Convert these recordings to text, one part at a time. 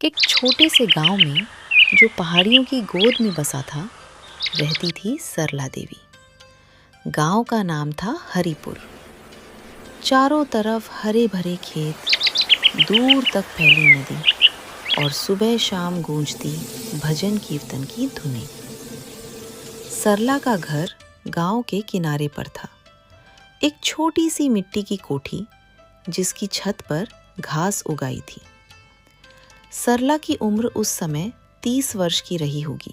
एक छोटे से गांव में जो पहाड़ियों की गोद में बसा था, रहती थी सरला देवी। गांव का नाम था हरिपुर। चारों तरफ हरे भरे खेत, दूर तक फैली नदी और सुबह शाम गूंजती भजन कीर्तन की धुनें। सरला का घर गांव के किनारे पर था। एक छोटी सी मिट्टी की कोठी जिसकी छत पर घास उगाई थी। सरला की उम्र उस समय 30 वर्ष की रही होगी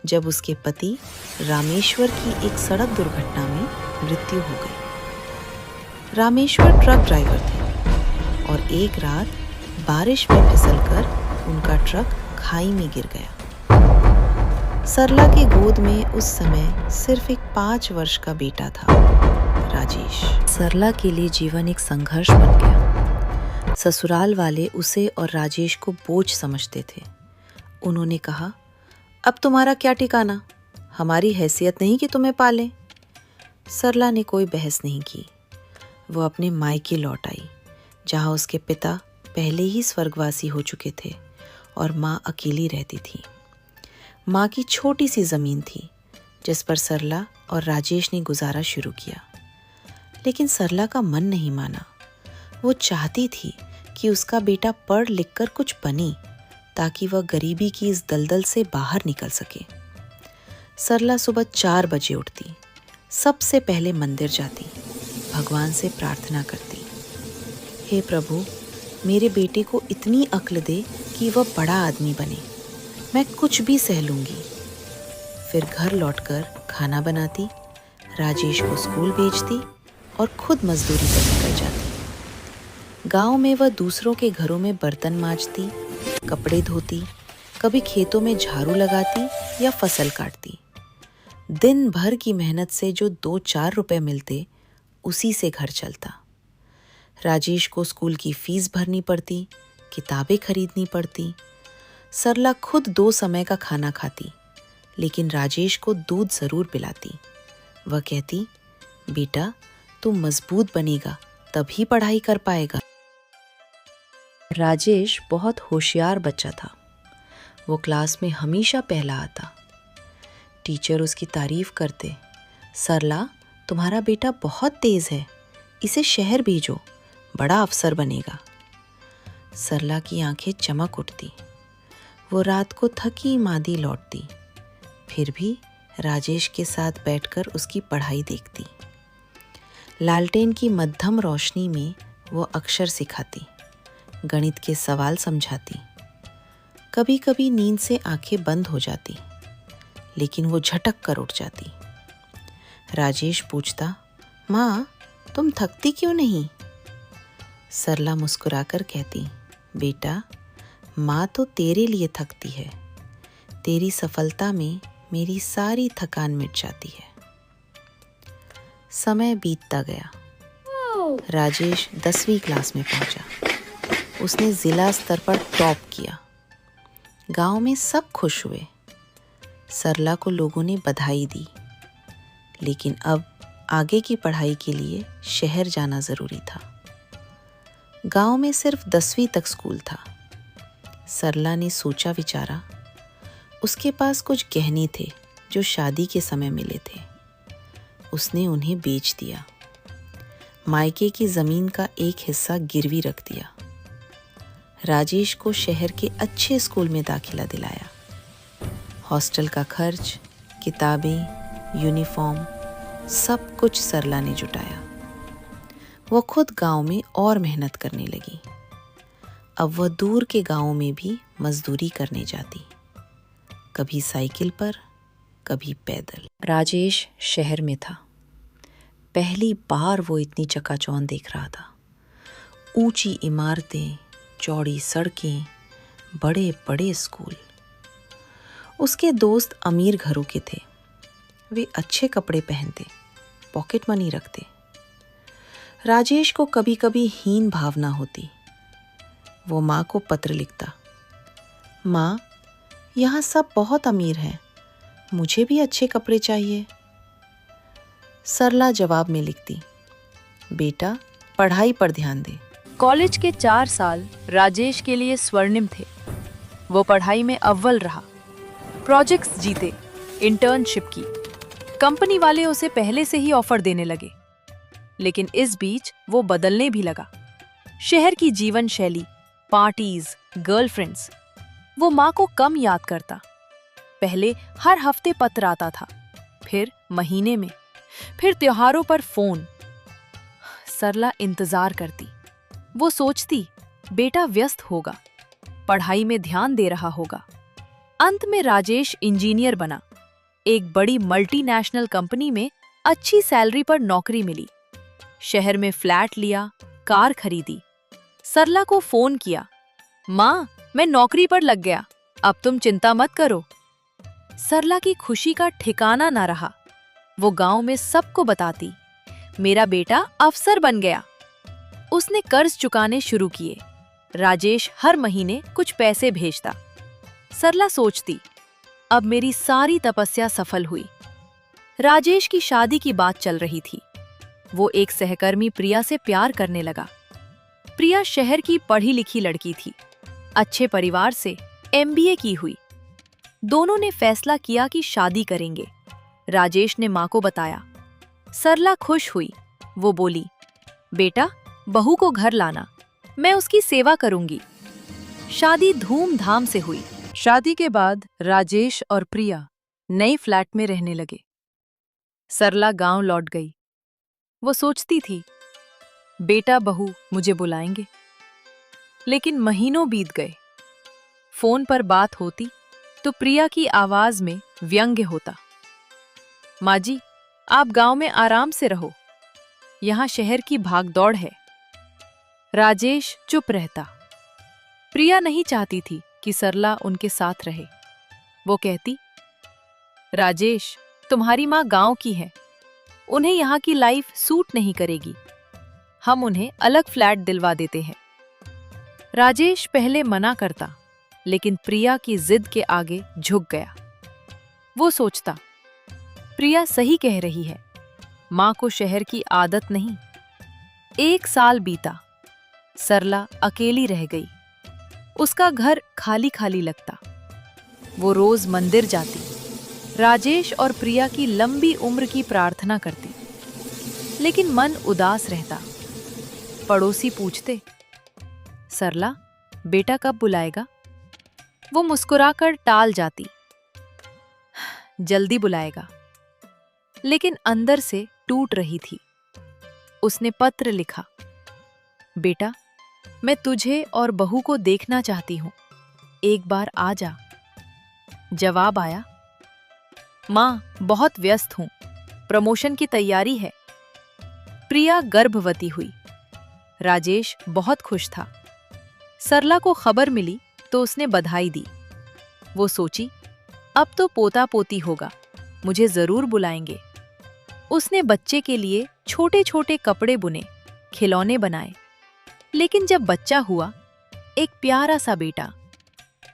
जब उसके पति रामेश्वर की एक सड़क दुर्घटना में मृत्यु हो गई। रामेश्वर ट्रक ड्राइवर थे और एक रात बारिश में फिसलकर उनका ट्रक खाई में गिर गया। सरला के गोद में उस समय सिर्फ एक 5 वर्ष का बेटा था, राजेश। सरला के लिए जीवन एक संघर्ष बन गया। ससुराल वाले उसे और राजेश को बोझ समझते थे। उन्होंने कहा, अब तुम्हारा क्या ठिकाना, हमारी हैसियत नहीं कि तुम्हें पालें। सरला ने कोई बहस नहीं की। वो अपने मायके लौट आई, जहाँ उसके पिता पहले ही स्वर्गवासी हो चुके थे और माँ अकेली रहती थी। माँ की छोटी सी ज़मीन थी जिस पर सरला और राजेश ने गुजारा शुरू किया। लेकिन सरला का मन नहीं माना। वो चाहती थी कि उसका बेटा पढ़ लिख कर कुछ बने ताकि वह गरीबी की इस दलदल से बाहर निकल सके। सरला सुबह 4 बजे उठती, सबसे पहले मंदिर जाती, भगवान से प्रार्थना करती, हे प्रभु, मेरे बेटे को इतनी अक्ल दे कि वह बड़ा आदमी बने, मैं कुछ भी सह लूंगी। फिर घर लौटकर खाना बनाती, राजेश को स्कूल भेजती और खुद मजदूरी पर निकल जाती। गांव में वह दूसरों के घरों में बर्तन मांजती, कपड़े धोती, कभी खेतों में झाड़ू लगाती या फसल काटती। दिन भर की मेहनत से जो 2-4 रुपए मिलते, उसी से घर चलता। राजेश को स्कूल की फीस भरनी पड़ती, किताबें खरीदनी पड़ती। सरला खुद 2 समय का खाना खाती, लेकिन राजेश को दूध जरूर पिलाती। वह कहती, बेटा, तू मजबूत बनेगा तभी पढ़ाई कर पाएगा। राजेश बहुत होशियार बच्चा था। वो क्लास में हमेशा पहला आता। टीचर उसकी तारीफ करते, सरला, तुम्हारा बेटा बहुत तेज है, इसे शहर भेजो, बड़ा अफसर बनेगा। सरला की आंखें चमक उठती। वो रात को थकी मांदी लौटती, फिर भी राजेश के साथ बैठकर उसकी पढ़ाई देखती। लालटेन की मध्यम रोशनी में वो अक्षर सिखाती, गणित के सवाल समझाती। कभी कभी नींद से आंखें बंद हो जाती, लेकिन वो झटक कर उठ जाती। राजेश पूछता, माँ, तुम थकती क्यों नहीं? सरला मुस्कुराकर कहती, बेटा, माँ तो तेरे लिए थकती है, तेरी सफलता में मेरी सारी थकान मिट जाती है। समय बीतता गया। राजेश 10वीं क्लास में पहुंचा। उसने जिला स्तर पर टॉप किया। गांव में सब खुश हुए। सरला को लोगों ने बधाई दी, लेकिन अब आगे की पढ़ाई के लिए शहर जाना जरूरी था। गांव में सिर्फ 10वीं तक स्कूल था। सरला ने सोचा विचारा। उसके पास कुछ गहने थे जो शादी के समय मिले थे। उसने उन्हें बेच दिया। मायके की जमीन का एक हिस्सा गिरवी रख दिया। राजेश को शहर के अच्छे स्कूल में दाखिला दिलाया। हॉस्टल का खर्च, किताबें, यूनिफॉर्म, सब कुछ सरला ने जुटाया। वो खुद गांव में और मेहनत करने लगी। अब वह दूर के गांवों में भी मजदूरी करने जाती, कभी साइकिल पर, कभी पैदल। राजेश शहर में था। पहली बार वो इतनी चकाचौंध देख रहा था। ऊंची इमारतें, चौड़ी सड़कें, बड़े बड़े स्कूल। उसके दोस्त अमीर घरों के थे। वे अच्छे कपड़े पहनते, पॉकेट मनी रखते। राजेश को कभी कभी हीन भावना होती। वो माँ को पत्र लिखता, माँ, यहाँ सब बहुत अमीर हैं, मुझे भी अच्छे कपड़े चाहिए। सरला जवाब में लिखती, बेटा, पढ़ाई पर ध्यान दे। कॉलेज के 4 साल राजेश के लिए स्वर्णिम थे। वो पढ़ाई में अव्वल रहा, प्रोजेक्ट्स जीते, इंटर्नशिप की। कंपनी वाले उसे पहले से ही ऑफर देने लगे। लेकिन इस बीच वो बदलने भी लगा। शहर की जीवन शैली, पार्टीज, गर्लफ्रेंड्स। वो माँ को कम याद करता। पहले हर हफ्ते पत्र आता था, फिर महीने में, फिर त्योहारों पर फोन। सरला इंतजार करती। वो सोचती बेटा व्यस्त होगा, पढ़ाई में ध्यान दे रहा होगा। अंत में राजेश इंजीनियर बना। एक बड़ी मल्टीनेशनल कंपनी में अच्छी सैलरी पर नौकरी मिली। शहर में फ्लैट लिया, कार खरीदी। सरला को फोन किया, माँ मैं नौकरी पर लग गया, अब तुम चिंता मत करो। सरला की खुशी का ठिकाना ना रहा। वो गांव में सबको बताती, मेरा बेटा अफसर बन गया। उसने कर्ज चुकाने शुरू किए। राजेश हर महीने कुछ पैसे भेजता। सरला सोचती, अब मेरी सारी तपस्या सफल हुई। राजेश की शादी की बात चल रही थी। वो एक सहकर्मी प्रिया से प्यार करने लगा। प्रिया शहर की पढ़ी लिखी लड़की थी, अच्छे परिवार से, एमबीए की हुई। दोनों ने फैसला किया कि शादी करेंगे। राजेश ने माँ को बताया। सरला खुश हुई। वो बोली, बेटा बहू को घर लाना, मैं उसकी सेवा करूंगी। शादी धूमधाम से हुई। शादी के बाद राजेश और प्रिया नए फ्लैट में रहने लगे। सरला गांव लौट गई। वो सोचती थी, बेटा बहू मुझे बुलाएंगे। लेकिन महीनों बीत गए। फोन पर बात होती तो प्रिया की आवाज में व्यंग्य होता, माँ जी आप गांव में आराम से रहो, यहाँ शहर की भागदौड़ है। राजेश चुप रहता। प्रिया नहीं चाहती थी कि सरला उनके साथ रहे। वो कहती, राजेश तुम्हारी माँ गांव की है, उन्हें यहाँ की लाइफ सूट नहीं करेगी, हम उन्हें अलग फ्लैट दिलवा देते हैं। राजेश पहले मना करता, लेकिन प्रिया की जिद के आगे झुक गया। वो सोचता, प्रिया सही कह रही है, माँ को शहर की आदत नहीं। 1 साल बीता। सरला अकेली रह गई। उसका घर खाली खाली लगता। वो रोज मंदिर जाती, राजेश और प्रिया की लंबी उम्र की प्रार्थना करती। लेकिन मन उदास रहता। पड़ोसी पूछते, सरला बेटा कब बुलाएगा? वो मुस्कुराकर टाल जाती, जल्दी बुलाएगा। लेकिन अंदर से टूट रही थी। उसने पत्र लिखा, बेटा मैं तुझे और बहू को देखना चाहती हूं, एक बार आ जा। जवाब आया, माँ बहुत व्यस्त हूं, प्रमोशन की तैयारी है। प्रिया गर्भवती हुई। राजेश बहुत खुश था। सरला को खबर मिली तो उसने बधाई दी। वो सोची, अब तो पोता पोती होगा, मुझे जरूर बुलाएंगे। उसने बच्चे के लिए छोटे छोटे कपड़े बुने, खिलौने बनाए। लेकिन जब बच्चा हुआ, एक प्यारा सा बेटा,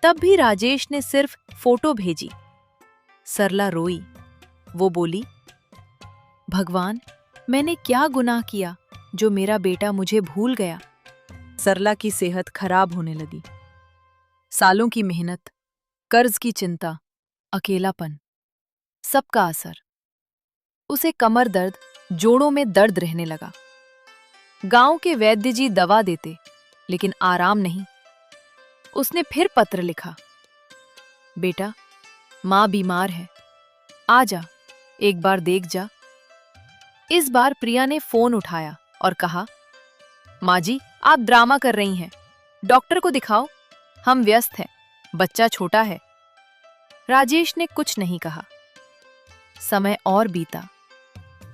तब भी राजेश ने सिर्फ फोटो भेजी। सरला रोई। वो बोली, भगवान मैंने क्या गुनाह किया जो मेरा बेटा मुझे भूल गया। सरला की सेहत खराब होने लगी। सालों की मेहनत, कर्ज की चिंता, अकेलापन, सबका असर। उसे कमर दर्द, जोड़ों में दर्द रहने लगा। गांव के वैद्य जी दवा देते, लेकिन आराम नहीं। उसने फिर पत्र लिखा, बेटा माँ बीमार है, आ जा, एक बार देख जा। इस बार प्रिया ने फोन उठाया और कहा, माँ जी आप ड्रामा कर रही हैं, डॉक्टर को दिखाओ, हम व्यस्त हैं, बच्चा छोटा है। राजेश ने कुछ नहीं कहा। समय और बीता।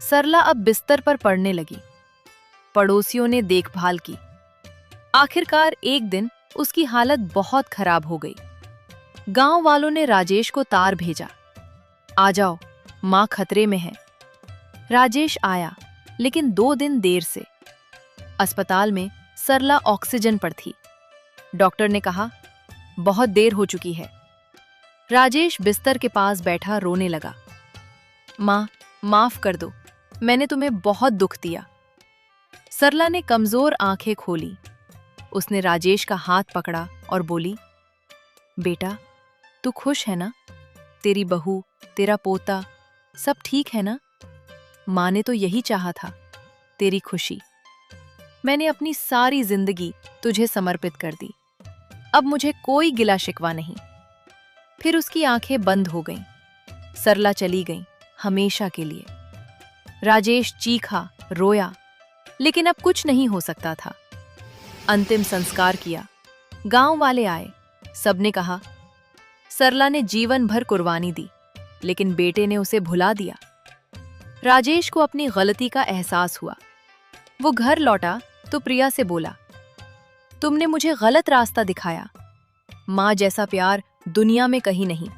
सरला अब बिस्तर पर पड़ने लगी। पड़ोसियों ने देखभाल की। आखिरकार एक दिन उसकी हालत बहुत खराब हो गई। गांव वालों ने राजेश को तार भेजा, आ जाओ, मां खतरे में है। राजेश आया, लेकिन 2 दिन देर से। अस्पताल में सरला ऑक्सीजन पर थी। डॉक्टर ने कहा, बहुत देर हो चुकी है। राजेश बिस्तर के पास बैठा रोने लगा। मां, माफ कर दो, मैंने तुम्हें बहुत दुख दिया। सरला ने कमजोर आंखें खोली। उसने राजेश का हाथ पकड़ा और बोली, बेटा, तू खुश है ना? तेरी बहू, तेरा पोता, सब ठीक है ना? माँ ने तो यही चाहा था, तेरी खुशी। मैंने अपनी सारी जिंदगी तुझे समर्पित कर दी। अब मुझे कोई गिला शिकवा नहीं। फिर उसकी आंखें बंद हो गईं। सरला चली गई, हमेशा के लिए। राजेश चीखा, रोया, लेकिन अब कुछ नहीं हो सकता था। अंतिम संस्कार किया। गांव वाले आए। सबने कहा, सरला ने जीवन भर कुर्बानी दी, लेकिन बेटे ने उसे भुला दिया। राजेश को अपनी गलती का एहसास हुआ। वो घर लौटा तो प्रिया से बोला, तुमने मुझे गलत रास्ता दिखाया। माँ जैसा प्यार दुनिया में कहीं नहीं।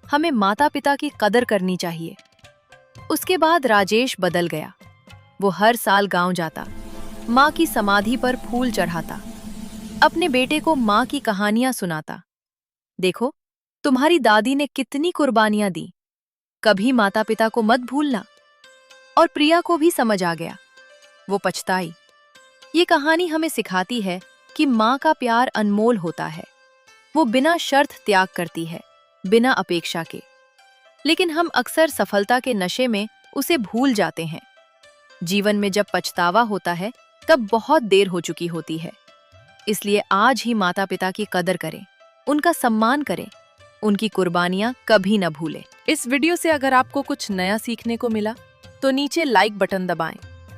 हमें माता पिता की कदर करनी चाहिए। उसके बाद राजेश बदल गया। वो हर साल गांव जाता, माँ की समाधि पर फूल चढ़ाता, अपने बेटे को माँ की कहानियां सुनाता। देखो, तुम्हारी दादी ने कितनी कुर्बानियां दी, कभी माता पिता को मत भूलना। और प्रिया को भी समझ आ गया। वो पछताई। ये कहानी हमें सिखाती है कि माँ का प्यार अनमोल होता है। वो बिना शर्त त्याग करती है, बिना अपेक्षा के। लेकिन हम अक्सर सफलता के नशे में उसे भूल जाते हैं। जीवन में जब पछतावा होता है, तब बहुत देर हो चुकी होती है। इसलिए आज ही माता पिता की कदर करें, उनका सम्मान करें, उनकी कुर्बानियां कभी न भूलें। इस वीडियो से अगर आपको कुछ नया सीखने को मिला तो नीचे लाइक बटन दबाएं,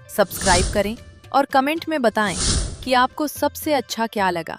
सब्सक्राइब करें और कमेंट में बताएं कि आपको सबसे अच्छा क्या लगा।